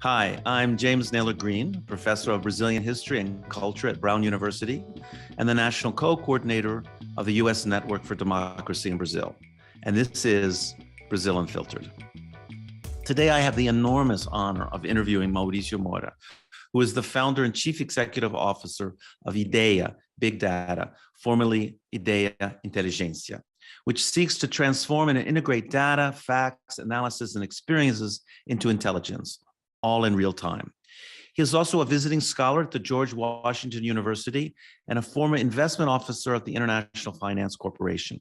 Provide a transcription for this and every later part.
Hi, I'm James Naylor Green, professor of Brazilian history and culture at Brown University, and the national co-coordinator of the U.S. Network for Democracy in Brazil. And this is Brazil Unfiltered. Today, I have the enormous honor of interviewing Mauricio Moura, who is the founder and chief executive officer of IDEIA Big Data, formerly IDEIA Inteligência, which seeks to transform and integrate data, facts, analysis, and experiences into intelligence, all in real time. He is also a visiting scholar at the George Washington University and a former investment officer at the International Finance Corporation.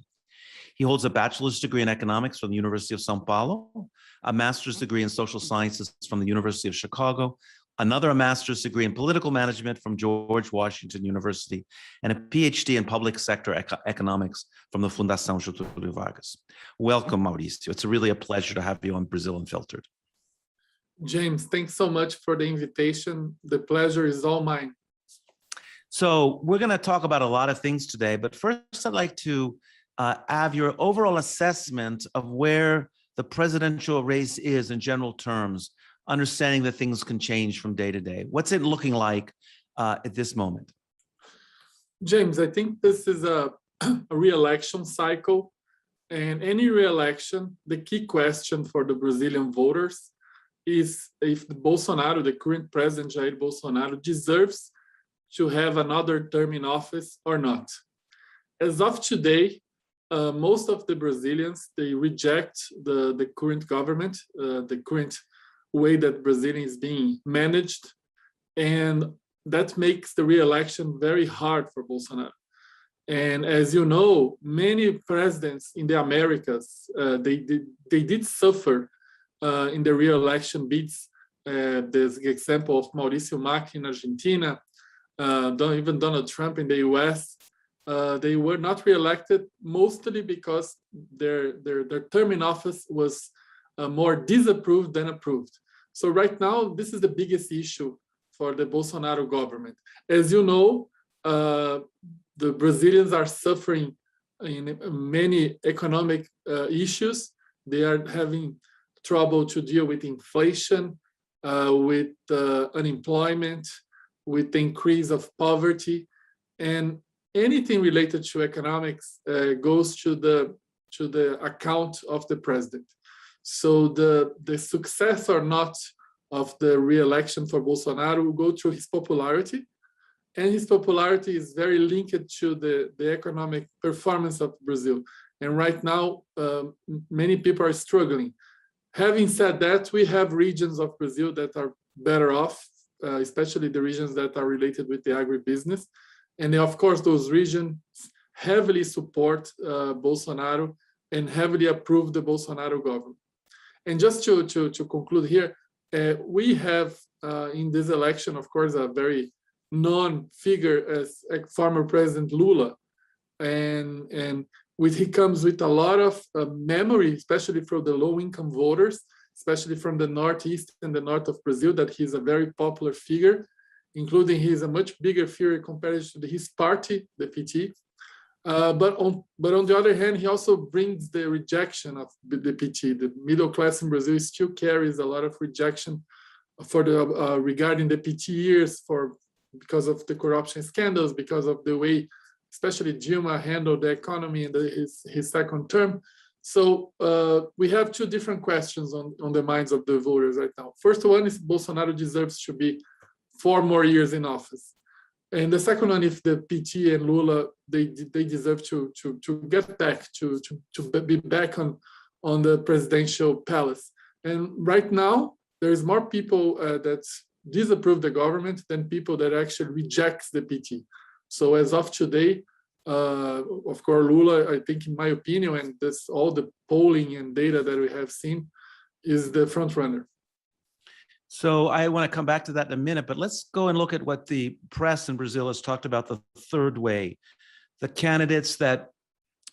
He holds a bachelor's degree in economics from the University of São Paulo, a master's degree in social sciences from the University of Chicago, another master's degree in political management from George Washington University, and a PhD in public sector economics from the Fundação Getúlio Vargas. Welcome, Mauricio. It's really a pleasure to have you on Brazil Unfiltered. James, thanks so much for the invitation. The pleasure is all mine. So we're going to talk about a lot of things today, but first I'd like to have your overall assessment of where the presidential race is in general terms, understanding that things can change from day to day. What's it looking like at this moment? James, I think this is a re-election cycle, and any re-election, the key question for the Brazilian voters is if Bolsonaro, the current president Jair Bolsonaro, deserves to have another term in office or not. As of today, most of the Brazilians, they reject the current government, the current way that Brazil is being managed, and that makes the re-election very hard for Bolsonaro. And as you know, many presidents in the Americas, they did suffer in the re-election bids. There's the example of Mauricio Moura in Argentina, even Donald Trump in the US. They were not re-elected mostly because their term in office was more disapproved than approved. So right now, this is the biggest issue for the Bolsonaro government. As you know, the Brazilians are suffering in many economic issues. They are having trouble to deal with inflation, with unemployment, with the increase of poverty, and anything related to economics goes to the account of the president. So the success or not of the re-election for Bolsonaro will go through his popularity, and his popularity is very linked to the economic performance of Brazil. And right now, many people are struggling. Having said that, we have regions of Brazil that are better off, especially the regions that are related with the agribusiness. And of course, those regions heavily support Bolsonaro and heavily approve the Bolsonaro government. And just to conclude here, we have in this election, of course, a very known figure as former President Lula. And he comes with a lot of memory, especially for the low-income voters, especially from the Northeast and the North of Brazil, that he's a very popular figure, including he's a much bigger figure compared to his party, the PT. But on the other hand, he also brings the rejection of the PT. The middle class in Brazil still carries a lot of rejection for regarding the PT years, because of the corruption scandals, because of the way especially Dilma handled the economy in his second term. So we have two different questions on the minds of the voters right now. First one is Bolsonaro deserves to be 4 more years in office. And the second one, if the PT and Lula, they deserve to get back, to be back on the presidential palace. And right now, there's more people that disapprove the government than people that actually rejects the PT. So as of today, of course, Lula, I think in my opinion, and this all the polling and data that we have seen, is the front runner. So I want to come back to that in a minute, but let's go and look at what the press in Brazil has talked about, the third way. The candidates that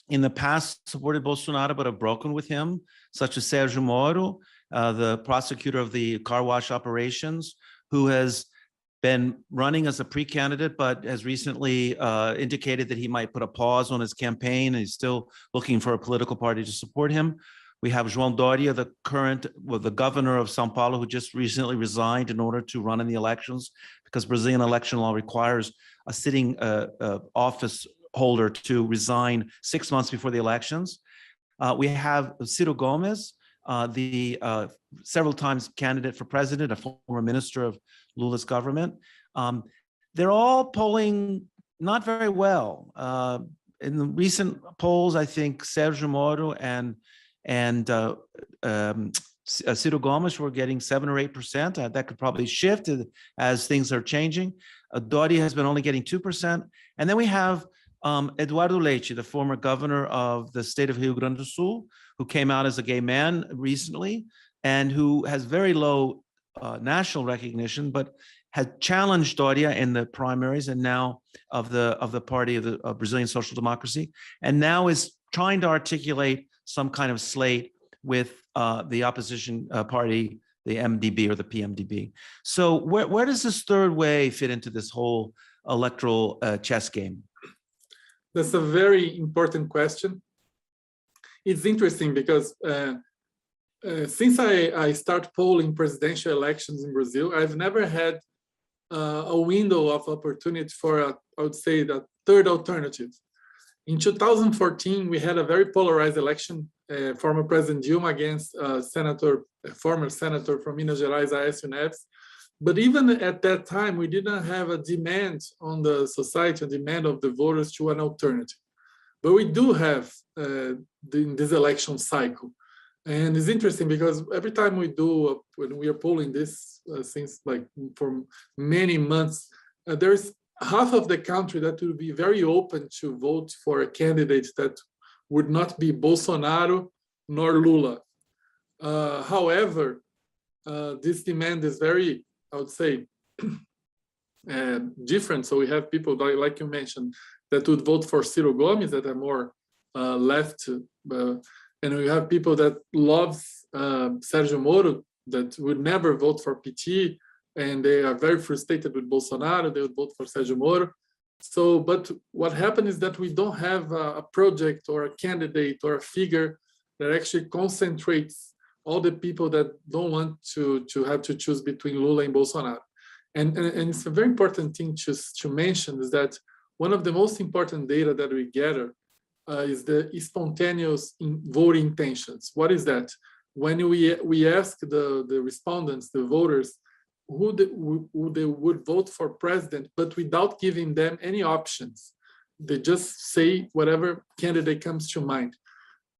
in the past supported Bolsonaro but have broken with him, such as Sérgio Moro, the prosecutor of the car wash operations, who has been running as a pre-candidate, but has recently indicated that he might put a pause on his campaign, and he's still looking for a political party to support him. We have João Doria, the governor of São Paulo, who just recently resigned in order to run in the elections, because Brazilian election law requires a sitting office holder to resign 6 months before the elections. We have Ciro Gomes, the several times candidate for president, a former minister of Lula's government. They're all polling not very well. In the recent polls, I think Sergio Moro and Ciro Gomes were getting 7 or 8%. That could probably shift as things are changing. Doria has been only getting 2%. And then we have Eduardo Leite, the former governor of the state of Rio Grande do Sul, who came out as a gay man recently and who has very low national recognition, but had challenged Doria in the primaries and now of the party of Brazilian Social Democracy, and now is trying to articulate some kind of slate with the opposition party, the MDB or the PMDB. So where does this third way fit into this whole electoral chess game? That's a very important question. It's interesting because since I start polling presidential elections in Brazil, I've never had a window of opportunity for, I would say, the third alternative. In 2014, we had a very polarized election, former President Dilma against former senator from Minas Gerais, Aécio Neves. But even at that time, we didn't have a demand on the society, a demand of the voters to an alternative. But we do have in this election cycle. And it's interesting because every time we do, when we are polling this since like for many months, there's half of the country that will be very open to vote for a candidate that would not be Bolsonaro nor Lula. However, this demand is very, I would say, different. So we have people like you mentioned that would vote for Ciro Gomes that are more left, and we have people that love Sergio Moro that would never vote for PT, and they are very frustrated with Bolsonaro. They would vote for Sergio Moro. So, but what happened is that we don't have a project or a candidate or a figure that actually concentrates all the people that don't want to have to choose between Lula and Bolsonaro. And it's a very important thing to mention is that one of the most important data that we gather is the spontaneous voting intentions. What is that? When we ask the respondents, the voters, who they would vote for president, but without giving them any options. They just say whatever candidate comes to mind.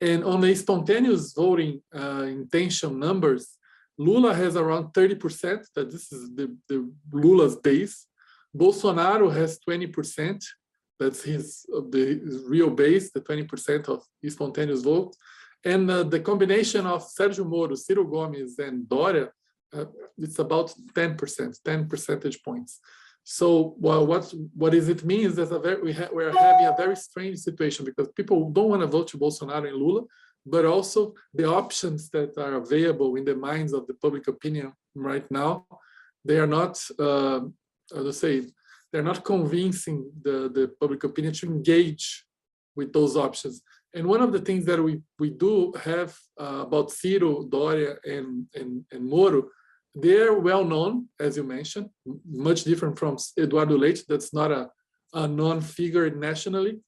And on the spontaneous voting intention numbers, Lula has around 30%, that this is the Lula's base. Bolsonaro has 20%, that's the real base, the 20% of spontaneous vote. And the combination of Sergio Moro, Ciro Gomes, and Doria, it's about 10%, 10 percentage points. So what does it mean is that we're having a very strange situation because people don't want to vote to Bolsonaro and Lula, but also the options that are available in the minds of the public opinion right now, they are not, they're not convincing the public opinion to engage with those options. And one of the things that we do have about Ciro, Doria, and Moro, they're well known, as you mentioned, much different from Eduardo Leite, that's not a known figure nationally.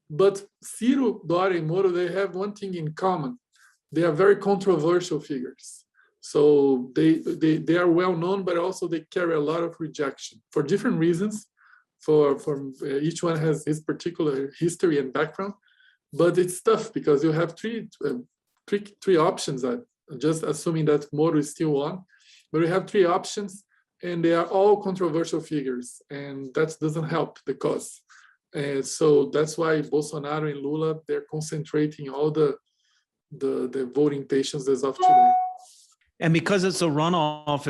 But Ciro, Doria, and Moro, they have one thing in common. They are very controversial figures. So they are well known, but also they carry a lot of rejection for different reasons. Each one has his particular history and background. But it's tough because you have three options. Just assuming that Moro is still on. But we have three options, and they are all controversial figures, and that doesn't help the cause. And so that's why Bolsonaro and Lula, they're concentrating all the voting intentions as of today. And because it's a runoff,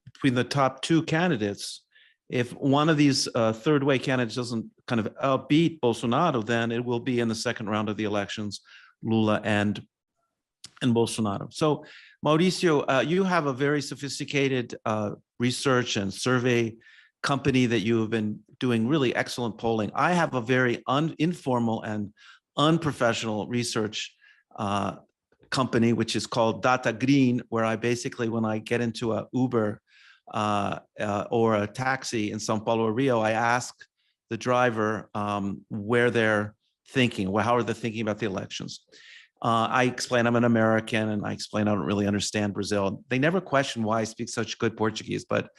between the top two candidates, if one of these third way candidates doesn't kind of outbeat Bolsonaro, then it will be in the second round of the elections, Lula and Bolsonaro. So Mauricio, you have a very sophisticated research and survey company that you have been doing really excellent polling. I have a very informal and unprofessional research company, which is called Data Green, where I basically, when I get into a Uber or a taxi in Sao Paulo or Rio, I ask the driver where they're thinking, how are they thinking about the elections. I explain I'm an American, and I explain I don't really understand Brazil. They never question why I speak such good Portuguese, but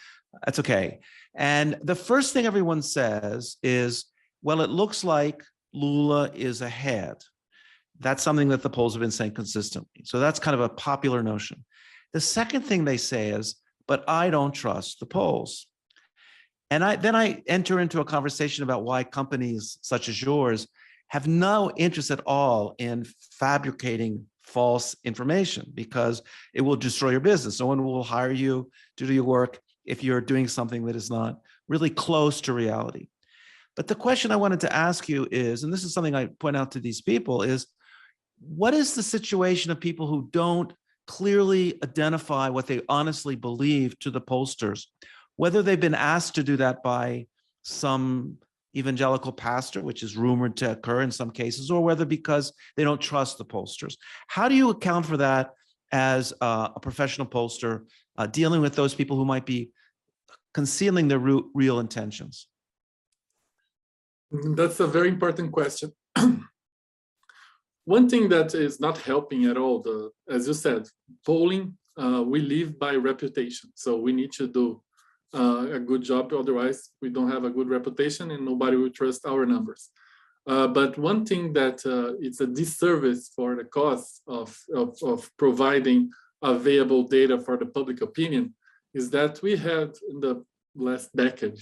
that's okay. And the first thing everyone says is, well, it looks like Lula is ahead. That's something that the polls have been saying consistently. So that's kind of a popular notion. The second thing they say is, but I don't trust the polls. And then I enter into a conversation about why companies such as yours have no interest at all in fabricating false information, because it will destroy your business. No one will hire you to do your work if you're doing something that is not really close to reality. But the question I wanted to ask you is, and this is something I point out to these people, is what is the situation of people who don't clearly identify what they honestly believe to the pollsters, whether they've been asked to do that by some evangelical pastor, which is rumored to occur in some cases, or whether because they don't trust the pollsters? How do you account for that as a professional pollster dealing with those people who might be concealing their real intentions? That's a very important question. One thing that is not helping at all, as you said, polling, we live by reputation. So we need to do a good job, otherwise we don't have a good reputation and nobody will trust our numbers. But one thing that it's a disservice for the cause of providing available data for the public opinion is that we had in the last decade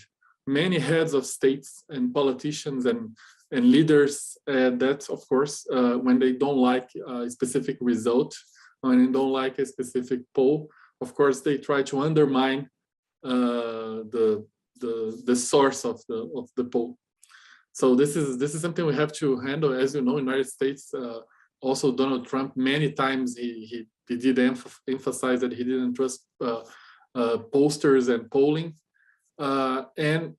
many heads of states and politicians and leaders that, of course, when they don't like a specific result, when they don't like a specific poll, of course, they try to undermine the source of the poll. So this is something we have to handle. As you know, in the United States, also Donald Trump, many times he did emphasize that he didn't trust pollsters and polling, and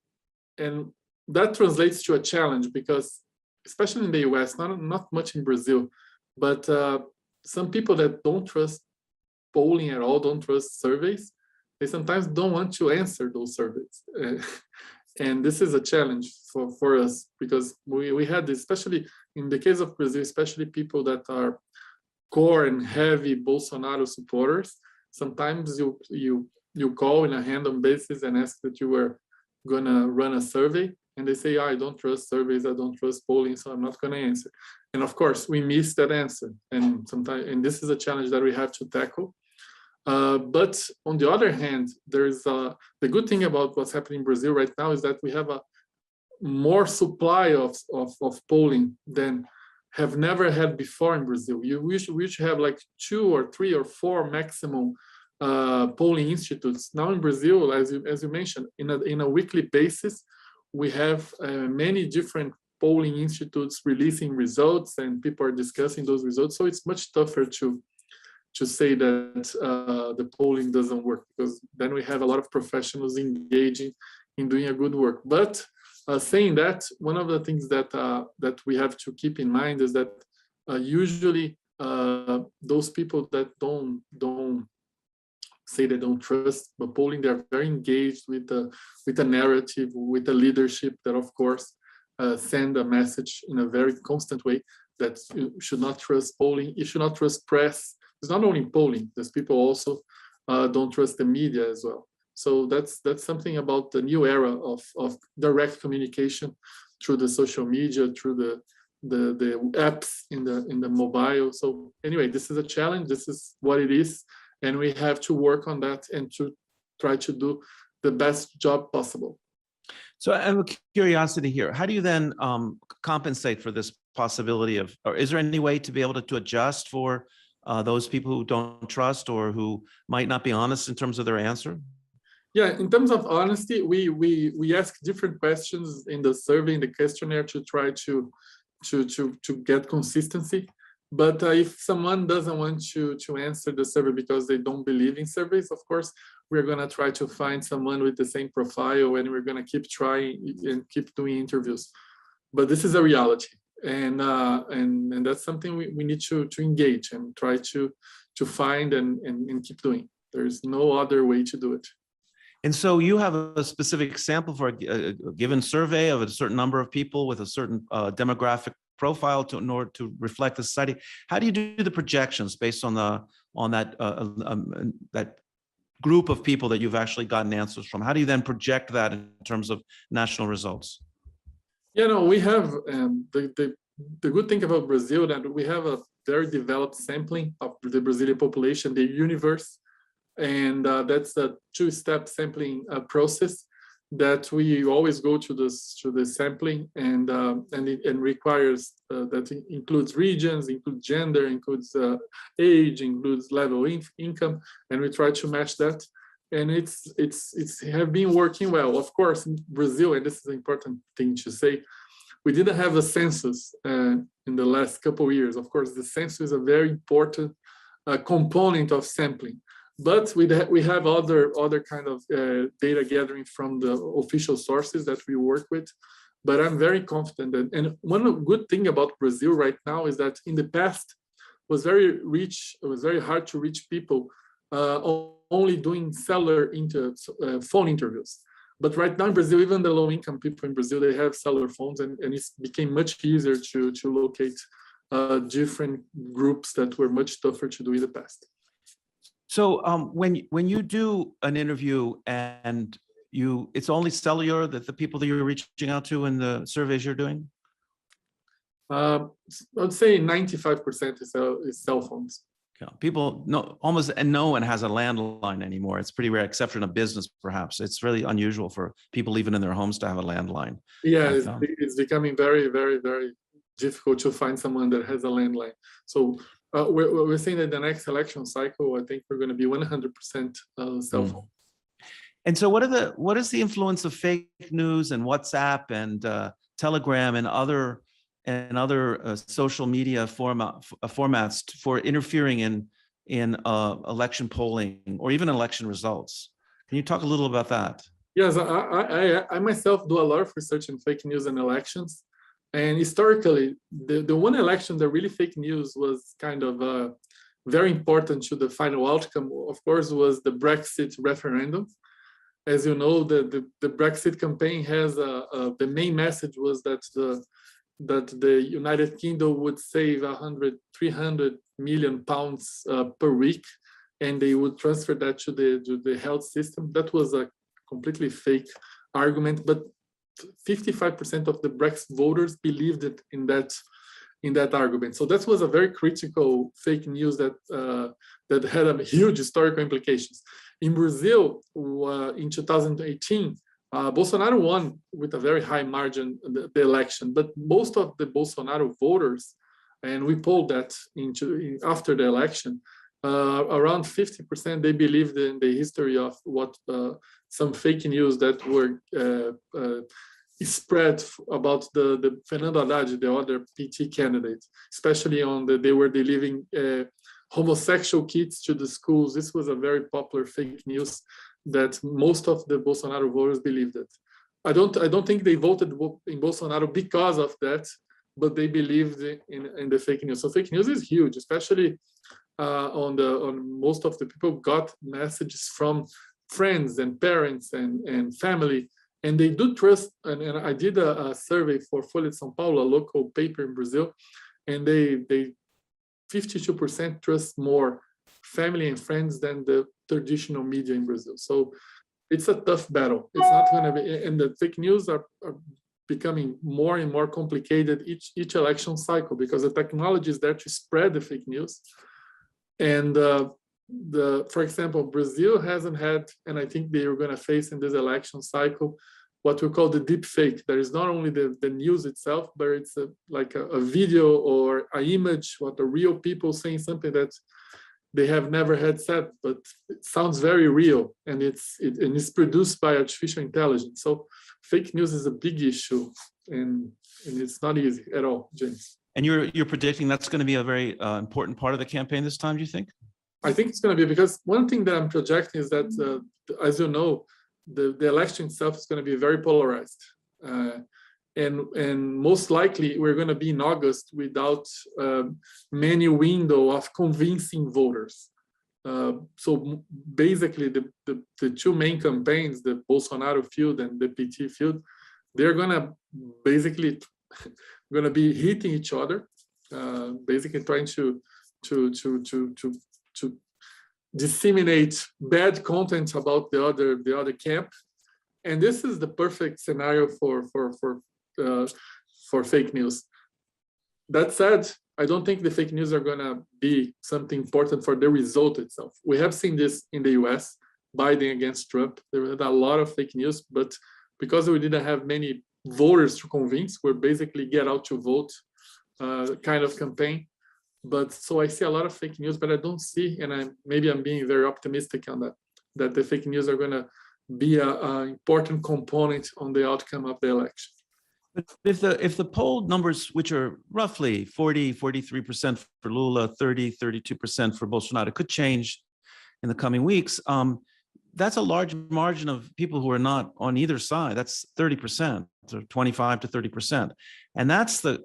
that translates to a challenge, because especially in the US, not much in Brazil, but some people that don't trust polling at all, don't trust surveys, they sometimes don't want to answer those surveys. And this is a challenge for us, because we had this, especially in the case of Brazil, especially people that are core and heavy Bolsonaro supporters. Sometimes you call in a random basis and ask that you were gonna run a survey, and they say, I don't trust surveys, I don't trust polling, so I'm not gonna answer. And of course, we miss that answer, and this is a challenge that we have to tackle. But on the other hand, there's the good thing about what's happening in Brazil right now is that we have a more supply of polling than have never had before in Brazil. We should have like 2 or 3 or 4 maximum polling institutes. Now in Brazil, as you mentioned, in a weekly basis, we have many different polling institutes releasing results, and people are discussing those results. So it's much tougher to say that the polling doesn't work, because then we have a lot of professionals engaging in doing a good work. But saying that, one of the things that we have to keep in mind is that usually those people that don't say they don't trust but polling, they're very engaged with the narrative, with the leadership that, of course, send a message in a very constant way that you should not trust polling, you should not trust press. It's not only polling, there's people also don't trust the media as well. So that's something about the new era of direct communication through the social media, through the apps in the mobile. So anyway, this is a challenge, this is what it is, and we have to work on that and to try to do the best job possible. So I have a curiosity here. How do you then compensate for this possibility of, or is there any way to be able to adjust for those people who don't trust or who might not be honest in terms of their answer? Yeah, in terms of honesty, we ask different questions in the survey, in the questionnaire, to try to get consistency. But if someone doesn't want to answer the survey because they don't believe in surveys, of course, we're going to try to find someone with the same profile, and we're going to keep trying and keep doing interviews. But this is a reality. and that's something we need to engage and try to find and keep doing. There's no other way to do it. And so you have a specific sample for a given survey of a certain number of people with a certain demographic profile in order to reflect the society. How do you do the projections based on that group of people that you've actually gotten answers from? How do you then project that in terms of national results? Yeah, no, we have the good thing about Brazil that we have a very developed sampling of the Brazilian population, the universe, and that's a two-step sampling process that we always go to the sampling, and it requires that it includes regions, includes gender, includes age, includes level of income, and we try to match that. And it's have been working well. Of course, in Brazil, and this is an important thing to say, we didn't have a census in the last couple of years. Of course, the census is a very important component of sampling. But we have other kind of data gathering from the official sources that we work with. But I'm very confident that, and one good thing about Brazil right now is that in the past was it was very hard to reach people only doing cellular phone interviews. But right now in Brazil, even the low-income people in Brazil, they have cellular phones, and it's became much easier to locate different groups that were much tougher to do in the past. So when you do an interview and it's only cellular that the people that you're reaching out to in the surveys you're doing? I'd say 95% is cell phones. Yeah. People almost no one has a landline anymore. It's pretty rare, except for in a business, perhaps. It's really unusual for people even in their homes to have a landline. Yeah, it's becoming very, very, very difficult to find someone that has a landline. So we're saying that the next election cycle, I think we're going to be 100% cell phone. And so what is the influence of fake news and WhatsApp and Telegram and other social media formats for interfering in election polling or even election results? Can you talk a little about that? Yes, I myself do a lot of research in fake news and elections. And historically, the one election that really fake news was kind of very important to the final outcome, of course, was the Brexit referendum. As you know, the Brexit campaign has the main message was that the United Kingdom would save 300 million pounds per week, and they would transfer that to the health system. That was a completely fake argument, but 55% of the Brexit voters believed it in that argument. So that was a very critical fake news that had a huge historical implications. In Brazil, in 2018, Bolsonaro won with a very high margin the election, but most of the Bolsonaro voters, and we polled that after the election, around 50% they believed in the history of what some fake news that were spread about the Fernando Haddad, the other PT candidate, especially they were delivering homosexual kids to the schools. This was a very popular fake news that most of the Bolsonaro voters believed it. I don't think they voted in Bolsonaro because of that, but they believed in the fake news. So fake news is huge, especially on most of the people got messages from friends and parents and family, and they do trust. And I did a survey for Folha de São Paulo, a local paper in Brazil, and they 52% trust more family and friends than the traditional media in Brazil. So it's a tough battle. It's not going to be, and the fake news are becoming more and more complicated each election cycle because the technology is there to spread the fake news. And for example, Brazil hasn't had, and I think they are going to face in this election cycle, what we call the deep fake. There is not only the news itself, but it's like a video or an image, what the real people saying something that they have never had said, but it sounds very real, and it's produced by artificial intelligence. So fake news is a big issue, and it's not easy at all, James. And you're predicting that's going to be a very important part of the campaign this time, do you think? I think it's going to be, because one thing that I'm projecting is that, as you know, the election itself is going to be very polarized. and most likely we're going to be in August without many window of convincing voters. So basically, the two main campaigns, the Bolsonaro field and the PT field, they're going to basically be hitting each other, basically trying to disseminate bad content about the other camp, and this is the perfect scenario for fake news. That said, I don't think the fake news are going to be something important for the result itself. We have seen this in the US, Biden against Trump. There was a lot of fake news, but because we didn't have many voters to convince, we're basically get out to vote kind of campaign. But so I see a lot of fake news, but I don't see, and maybe I'm being very optimistic on that the fake news are going to be an important component on the outcome of the election. But if the poll numbers, which are roughly 43% for Lula, 32% for Bolsonaro, could change in the coming weeks, that's a large margin of people who are not on either side. That's 30%, so 25 to 30%, and that's the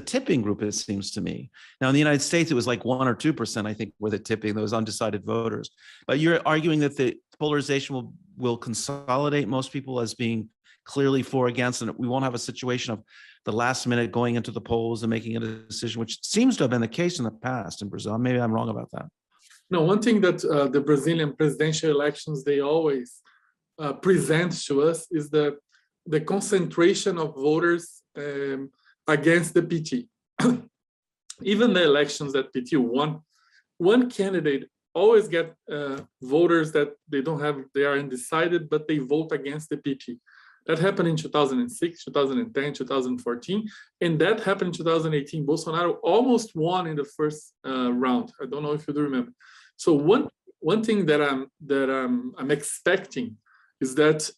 tipping group, it seems to me. Now, in the United States, it was like 1 or 2%, I think, were the tipping, those undecided voters. But you're arguing that the polarization will consolidate most people as being clearly for or against, and we won't have a situation of the last minute going into the polls and making a decision, which seems to have been the case in the past in Brazil. Maybe I'm wrong about that. No, one thing that the Brazilian presidential elections, they always present to us is the concentration of voters against the PT. Even the elections that PT won, one candidate always get voters that they are undecided, but they vote against the PT. That happened in 2006, 2010, 2014, and that happened in 2018. Bolsonaro almost won in the first round. I don't know if you do remember. So one thing that I'm expecting is that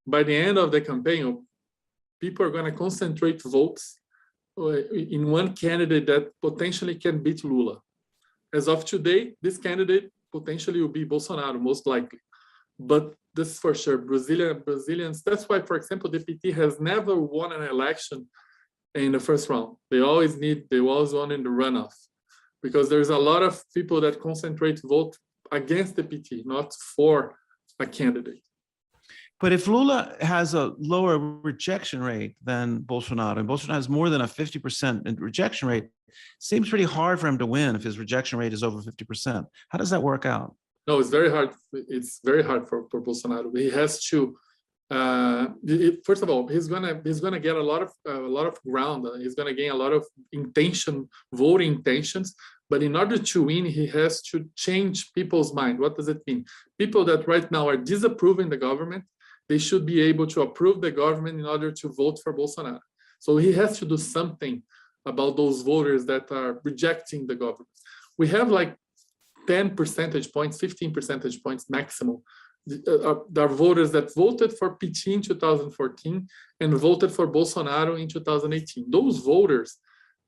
by the end of the campaign, people are going to concentrate votes in one candidate that potentially can beat Lula. As of today, this candidate potentially will be Bolsonaro, most likely. But this is for sure. Brazilians, that's why, for example, the PT has never won an election in the first round. They always won in the runoff, because there's a lot of people that concentrate vote against the PT, not for a candidate. But if Lula has a lower rejection rate than Bolsonaro, and Bolsonaro has more than a 50% rejection rate, it seems pretty hard for him to win if his rejection rate is over 50%. How does that work out? No, it's very hard. It's very hard for Bolsonaro. He has to. First of all, he's gonna get a lot of ground. He's gonna gain a lot of voting intentions. But in order to win, he has to change people's mind. What does it mean? People that right now are disapproving the government, they should be able to approve the government in order to vote for Bolsonaro. So he has to do something about those voters that are rejecting the government. We have like 10 percentage points, 15 percentage points maximum. There are voters that voted for PT in 2014 and voted for Bolsonaro in 2018. Those voters,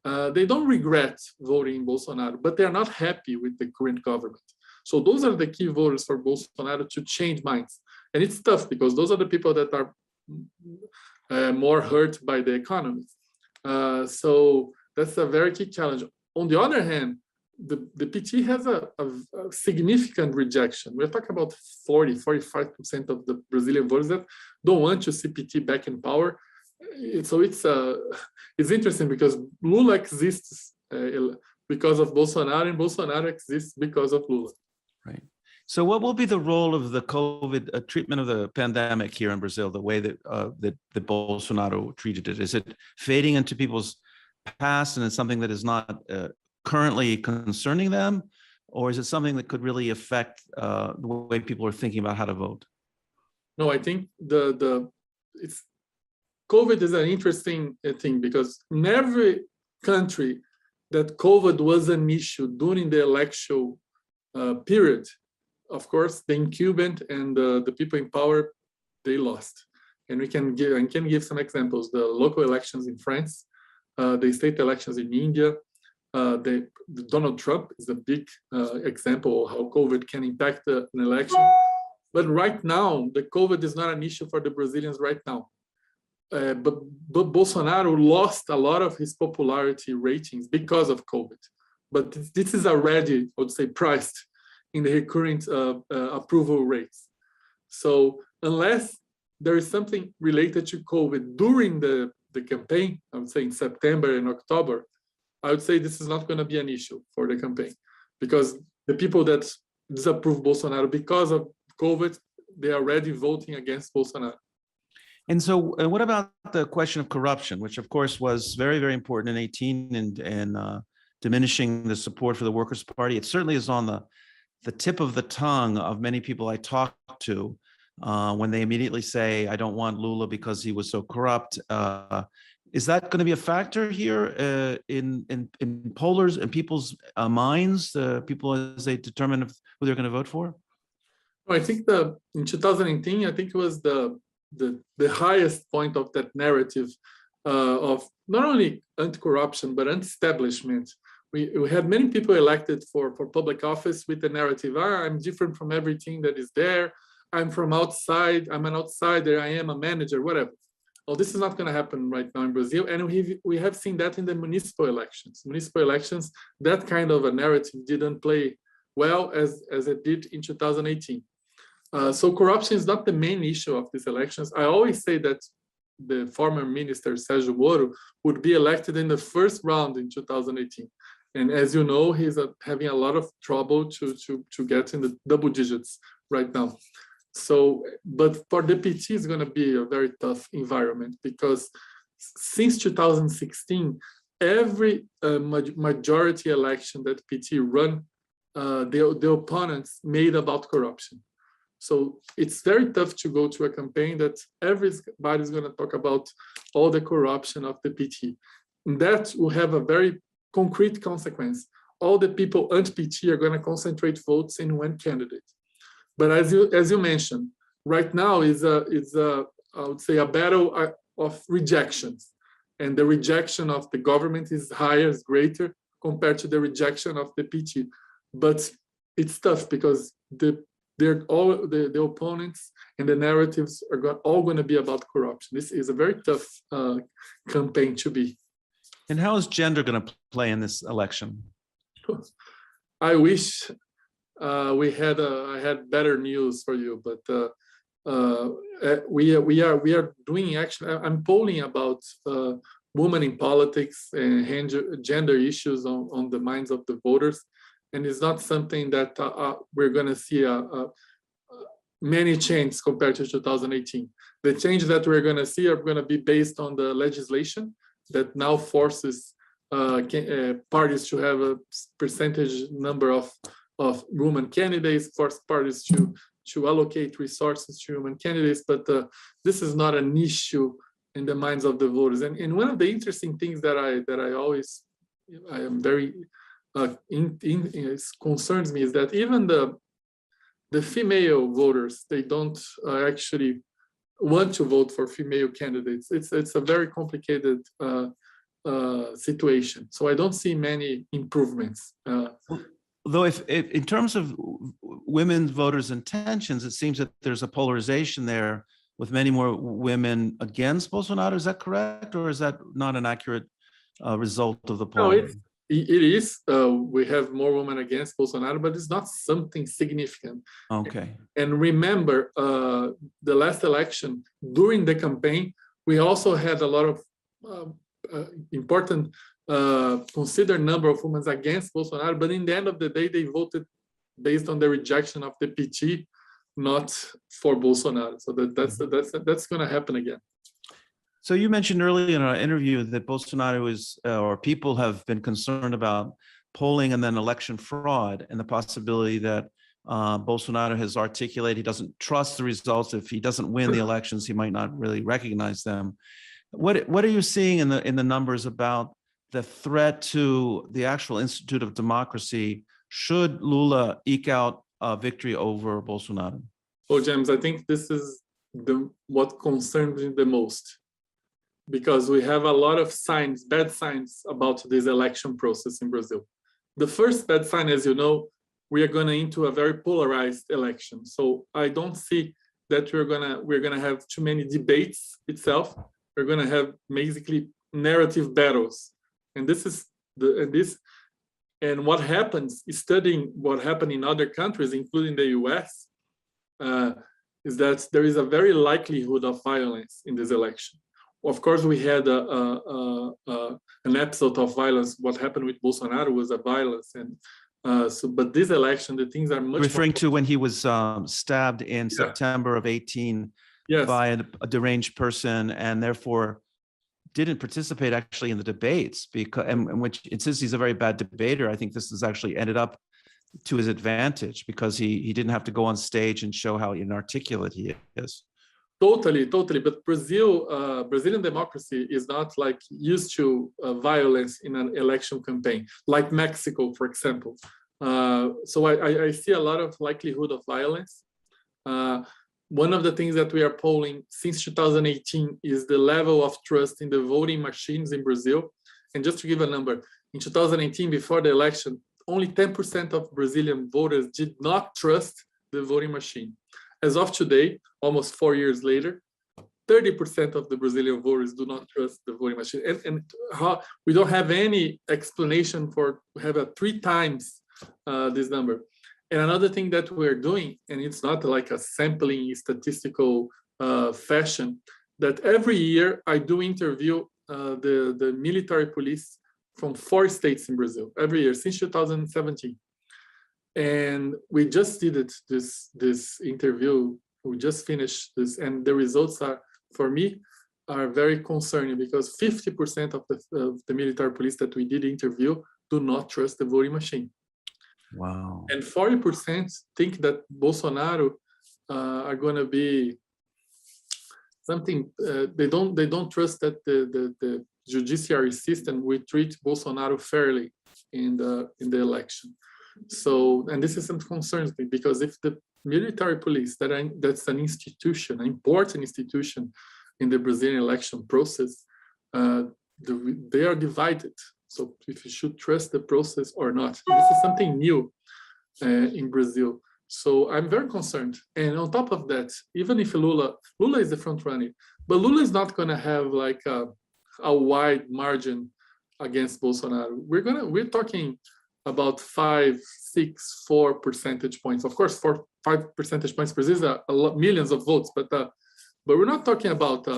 they don't regret voting Bolsonaro, but they're not happy with the current government. So those are the key voters for Bolsonaro to change minds. And it's tough because those are the people that are more hurt by the economy. So that's a very key challenge. On the other hand, the PT has a significant rejection. We're talking about 45% of the Brazilian voters that don't want to see PT back in power. So it's interesting because Lula exists because of Bolsonaro, and Bolsonaro exists because of Lula. Right. So what will be the role of the COVID treatment of the pandemic here in Brazil, the way that that Bolsonaro treated it? Is it fading into people's past and it's something that is not currently concerning them, or is it something that could really affect the way people are thinking about how to vote? No, I think COVID is an interesting thing because in every country that COVID was an issue during the election period, of course, the incumbent and the people in power, they lost. And I can give some examples. The local elections in France, the state elections in India, Donald Trump is a big example of how COVID can impact an election. But right now, the COVID is not an issue for the Brazilians right now. but Bolsonaro lost a lot of his popularity ratings because of COVID. But this is already, I would say, priced in the current approval rates. So unless there is something related to COVID during the campaign, I would say in September and October, I would say this is not going to be an issue for the campaign, because the people that disapprove Bolsonaro because of COVID, they are already voting against Bolsonaro. And so what about the question of corruption, which of course was very, very important in 18 and diminishing the support for the Workers' Party? It certainly is on the tip of the tongue of many people I talk to when they immediately say, I don't want Lula because he was so corrupt. Is that going to be a factor here in pollers and people's minds, people as they determine who they're going to vote for? I think in 2018, I think it was the highest point of that narrative of not only anti-corruption, but anti-establishment. We had many people elected for public office with the narrative, I'm different from everything that is there. I'm from outside, I'm an outsider, I am a manager, whatever. Well, this is not going to happen right now in Brazil. And we have seen that in the municipal elections. Municipal elections, that kind of a narrative didn't play well as it did in 2018. So corruption is not the main issue of these elections. I always say that the former minister, Sergio Moro, would be elected in the first round in 2018. And as you know, he's having a lot of trouble to get in the double digits right now. So, but for the PT, it's going to be a very tough environment, because since 2016, every majority election that PT run, the opponents made about corruption. So it's very tough to go to a campaign that everybody's going to talk about all the corruption of the PT. And that will have a very concrete consequence. All the people anti-PT are going to concentrate votes in one candidate. But as you mentioned, right now is I would say a battle of rejections, and the rejection of the government is higher, is greater compared to the rejection of the PT. But it's tough because the opponents and the narratives are all going to be about corruption. This is a very tough campaign to be. And how is gender going to play in this election? I wish I had better news for you, but we are doing actually. I'm polling about women in politics and gender issues on the minds of the voters, and it's not something that we're going to see many changes compared to 2018. The change that we're going to see are going to be based on the legislation that now forces parties to have a percentage number of women candidates, force parties to allocate resources to women candidates, but this is not an issue in the minds of the voters. And one of the interesting things that I am very concerns me is that even the female voters, they don't actually want to vote for female candidates. It's a very complicated situation. So I don't see many improvements. Though if in terms of women voters' intentions, it seems that there's a polarization there with many more women against Bolsonaro. Is that correct? Or is that not an accurate result of the poll? No, it is. We have more women against Bolsonaro, but it's not something significant. Okay. And remember, the last election, during the campaign, we also had a lot of important considered number of women against Bolsonaro, but in the end of the day, they voted based on the rejection of the PT, not for Bolsonaro. So that's going to happen again. So you mentioned earlier in our interview that Bolsonaro is, or people have been concerned about polling and then election fraud, and the possibility that Bolsonaro has articulated he doesn't trust the results. If he doesn't win the elections, he might not really recognize them. What are you seeing in the numbers about the threat to the actual Institute of Democracy should Lula eke out a victory over Bolsonaro? Oh, James, I think this is what concerns me the most, because we have a lot of signs, bad signs about this election process in Brazil. The first bad sign, as you know, we are going into a very polarized election. So I don't see that we're gonna have too many debates itself. we're going to have basically narrative battles. And this is and what happens, studying what happened in other countries, including the US, is that there is a very likelihood of violence in this election. Of course, we had an episode of violence. What happened with Bolsonaro was a violence, and but this election, the things are much referring more... to when he was stabbed in September of 18 by a deranged person, and therefore didn't participate actually in the debates, because and which it says he's a very bad debater. I think this has actually ended up to his advantage, because he didn't have to go on stage and show how inarticulate he is. Totally. But Brazilian democracy is not like used to violence in an election campaign, like Mexico, for example. So I see a lot of likelihood of violence. One of the things that we are polling since 2018 is the level of trust in the voting machines in Brazil. And just to give a number, in 2018, before the election, only 10% of Brazilian voters did not trust the voting machine. As of today, almost 4 years later, 30% of the Brazilian voters do not trust the voting machine. And we don't have any explanation for have a 3 times this number. And another thing that we're doing, and it's not like a sampling statistical fashion, that every year I do interview the military police from 4 states in Brazil, every year since 2017. And we just did this interview. We just finished this, and the results are, for me, are very concerning, because 50% of the military police that we did interview do not trust the voting machine. Wow. And 40% think that Bolsonaro are going to be something. They don't trust that the judiciary system will treat Bolsonaro fairly in the election. So, and this is something concerns me, because if the military police, that's an institution, an important institution in the Brazilian election process, they are divided. So if you should trust the process or not, this is something new in Brazil. So I'm very concerned. And on top of that, even if Lula is the front runner, but Lula is not going to have like a wide margin against Bolsonaro. We're talking about 5, 6, 4 percentage points. Of course, 5 percentage points Brazil is a lot, millions of votes, but we're not talking about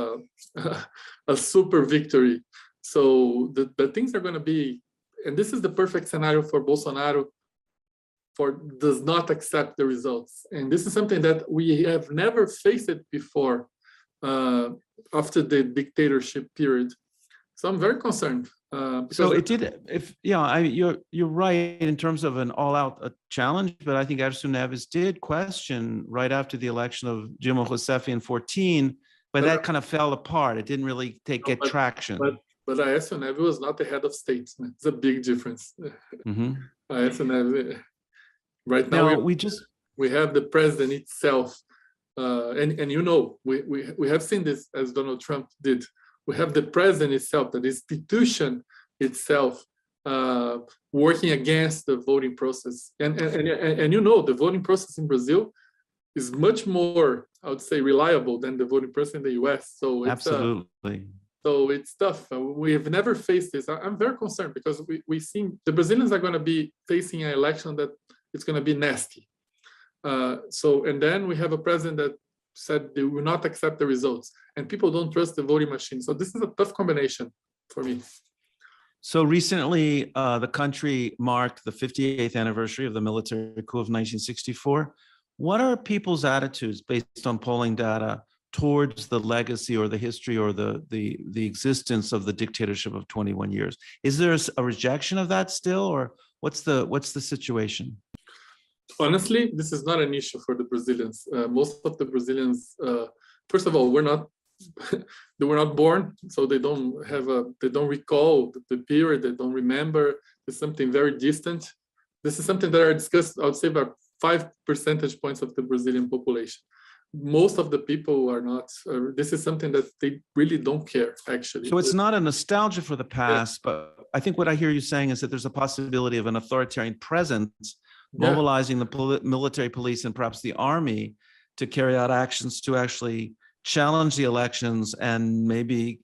a super victory. So the things are going to be, and this is the perfect scenario for Bolsonaro, does not accept the results. And this is something that we have never faced it before after the dictatorship period. So I'm very concerned. So it did, you're right in terms of an all-out challenge, but I think Aécio Neves did question right after the election of Dilma Rousseff in 2014, but that kind of fell apart. It didn't really get traction. But Aécio Neves was not the head of state. It's a big difference. Mm-hmm. Aécio Neves, right now we have the president itself, and you know we have seen this as Donald Trump did. We have the president itself, the institution itself, working against the voting process. And you know, the voting process in Brazil is much more, I would say, reliable than the voting process in the US. So it's, absolutely. So it's tough. We have never faced this. I'm very concerned, because we see the Brazilians are going to be facing an election that it's going to be nasty. And then we have a president that said they will not accept the results, and people don't trust the voting machine. So this is a tough combination for me. So recently, the country marked the 58th anniversary of the military coup of 1964. What are people's attitudes, based on polling data, towards the legacy or the history or the existence of the dictatorship of 21 years? Is there a rejection of that still, or what's the situation? Honestly, this is not an issue for the Brazilians. Most of the Brazilians, first of all, they were not born, so they don't recall the period. They don't remember. It's something very distant. This is something that are discussed, I would say, about 5 percentage points of the Brazilian population. Most of the people are not. This is something that they really don't care, actually. So it's not a nostalgia for the past, but I think what I hear you saying is that there's a possibility of an authoritarian presence mobilizing the military police and perhaps the army to carry out actions to actually challenge the elections and maybe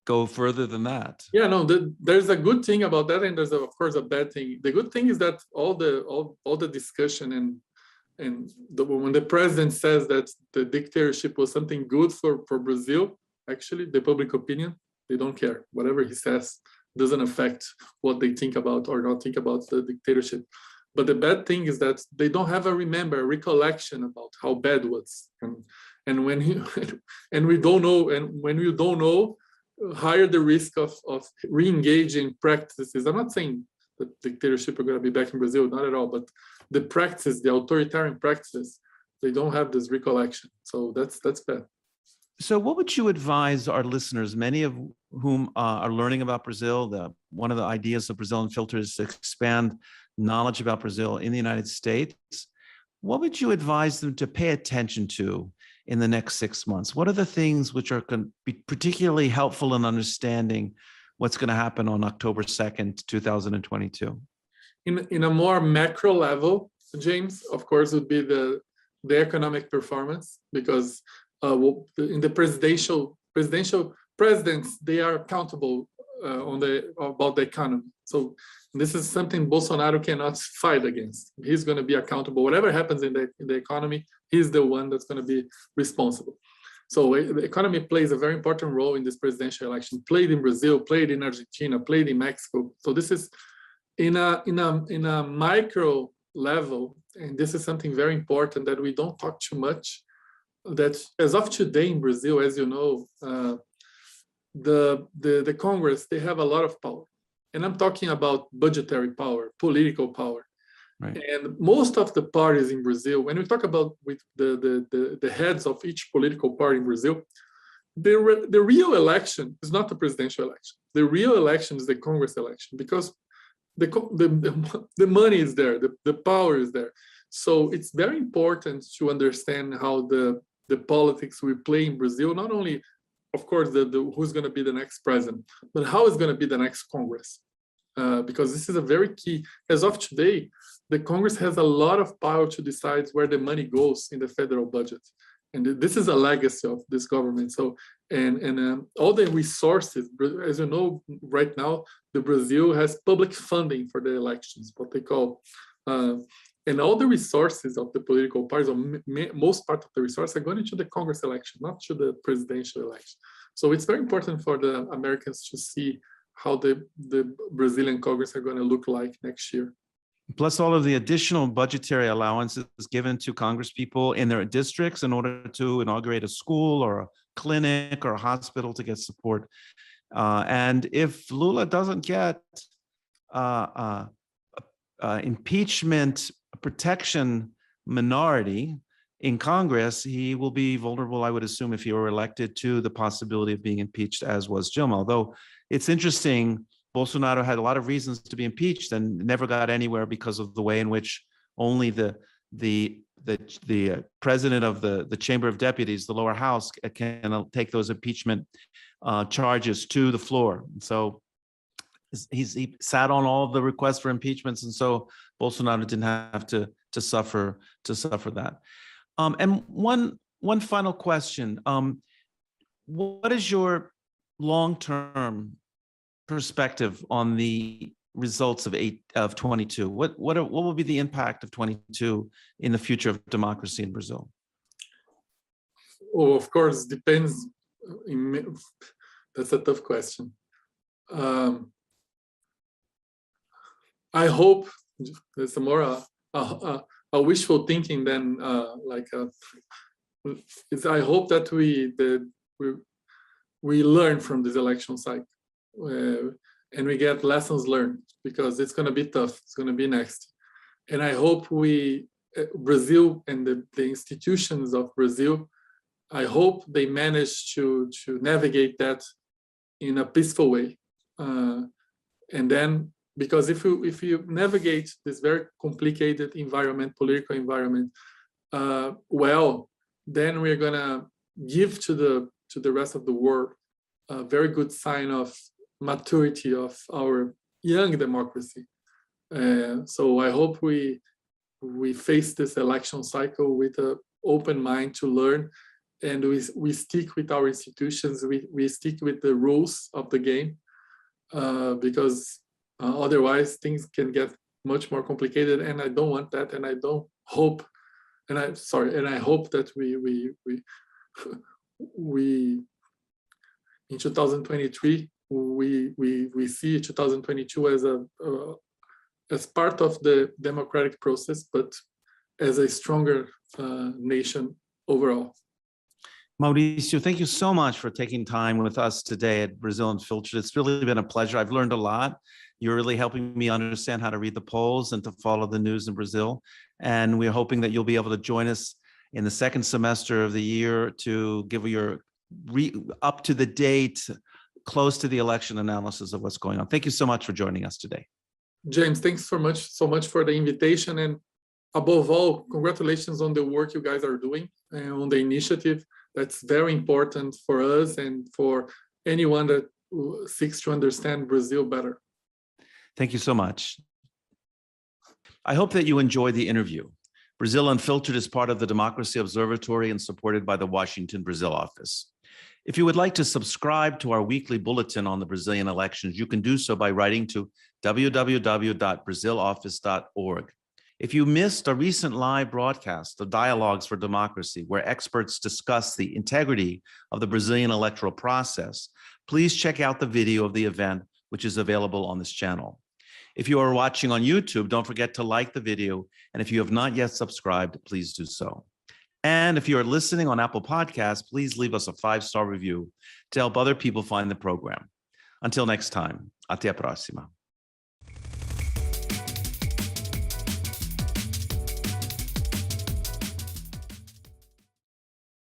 go further than that. Yeah, no, there's a good thing about that, and there's of course a bad thing. The good thing is that all the discussion and when the president says that the dictatorship was something good for Brazil, actually the public opinion, they don't care. Whatever he says doesn't affect what they think about or not think about the dictatorship. But the bad thing is that they don't have a recollection about how bad it was, and when he, and we don't know, and when you don't know, higher the risk of re-engaging practices. I'm not saying that dictatorship are going to be back in Brazil, not at all, but the practices, the authoritarian practices, they don't have this recollection. So that's bad. So what would you advise our listeners, many of whom are learning about Brazil? One of the ideas of Brazil Unfiltered is to expand knowledge about Brazil in the United States. What would you advise them to pay attention to in the next 6 months? What are the things which are going to be particularly helpful in understanding what's going to happen on October 2nd, 2022? In a more macro level, James, of course, would be the economic performance, because in the presidents, they are accountable about the economy. So this is something Bolsonaro cannot fight against. He's going to be accountable. Whatever happens in the economy, he's the one that's going to be responsible. So the economy plays a very important role in this presidential election. Played in Brazil, played in Argentina, played in Mexico. So this is in a micro level, and this is something very important that we don't talk too much. That as of today in Brazil, as you know, the Congress, they have a lot of power. And I'm talking about budgetary power, political power. Right. And most of the parties in Brazil, when we talk about with the heads of each political party in Brazil, the real election is not the presidential election. The real election is the Congress election, because the money is there, the power is there. So it's very important to understand how the politics we play in Brazil, not only, of course, who's going to be the next president, but how is going to be the next Congress. Because this is a very key. As of today, the Congress has a lot of power to decide where the money goes in the federal budget. And this is a legacy of this government. So, and all the resources, as you know, right now, the Brazil has public funding for the elections, what they call, and all the resources of the political parties, or most part of the resources, are going into the Congress election, not to the presidential election. So it's very important for the Americans to see how the Brazilian Congress are going to look like next year. Plus all of the additional budgetary allowances given to Congress people in their districts in order to inaugurate a school or a clinic or a hospital to get support. And if Lula doesn't get impeachment protection minority in Congress, he will be vulnerable, I would assume, if he were elected, to the possibility of being impeached, as was Dilma. Although it's interesting, Bolsonaro had a lot of reasons to be impeached and never got anywhere because of the way in which only the president of the Chamber of Deputies, the lower house, can take those impeachment charges to the floor. So he sat on all of the requests for impeachments, and so Bolsonaro didn't have to suffer that. And one final question: what is your long-term perspective on the results of 22? What will be the impact of 22 in the future of democracy in Brazil? Oh, of course, depends. That's a tough question. I hope there's more a wishful thinking than I hope that we learn from this election cycle. And we get lessons learned, because it's going to be tough. It's going to be next. And I hope Brazil and the institutions of Brazil, I hope they manage to navigate that in a peaceful way. And then, because if you navigate this very complicated environment, political environment, well, then we're going to give to the rest of the world a very good sign of maturity of our young democracy. So I hope we face this election cycle with an open mind to learn and we stick with our institutions, we stick with the rules of the game, because otherwise things can get much more complicated, and I don't want that, and I don't hope, and I hope that we in 2023 we see 2022 as part of the democratic process, but as a stronger nation overall. Mauricio, thank you so much for taking time with us today at Brazil Unfiltered. It's really been a pleasure. I've learned a lot. You're really helping me understand how to read the polls and to follow the news in Brazil. And we're hoping that you'll be able to join us in the second semester of the year to give your up to the date, close to the election analysis of what's going on. Thank you so much for joining us today. James, thanks so much for the invitation. And above all, congratulations on the work you guys are doing and on the initiative. That's very important for us and for anyone that seeks to understand Brazil better. Thank you so much. I hope that you enjoyed the interview. Brazil Unfiltered is part of the Democracy Observatory and supported by the Washington, Brazil office. If you would like to subscribe to our weekly bulletin on the Brazilian elections, you can do so by writing to www.braziloffice.org. If you missed a recent live broadcast of Dialogues for Democracy, where experts discuss the integrity of the Brazilian electoral process, please check out the video of the event, which is available on this channel. If you are watching on YouTube, don't forget to like the video. And if you have not yet subscribed, please do so. And if you are listening on Apple Podcasts, please leave us a 5-star review to help other people find the program. Until next time, até a próxima.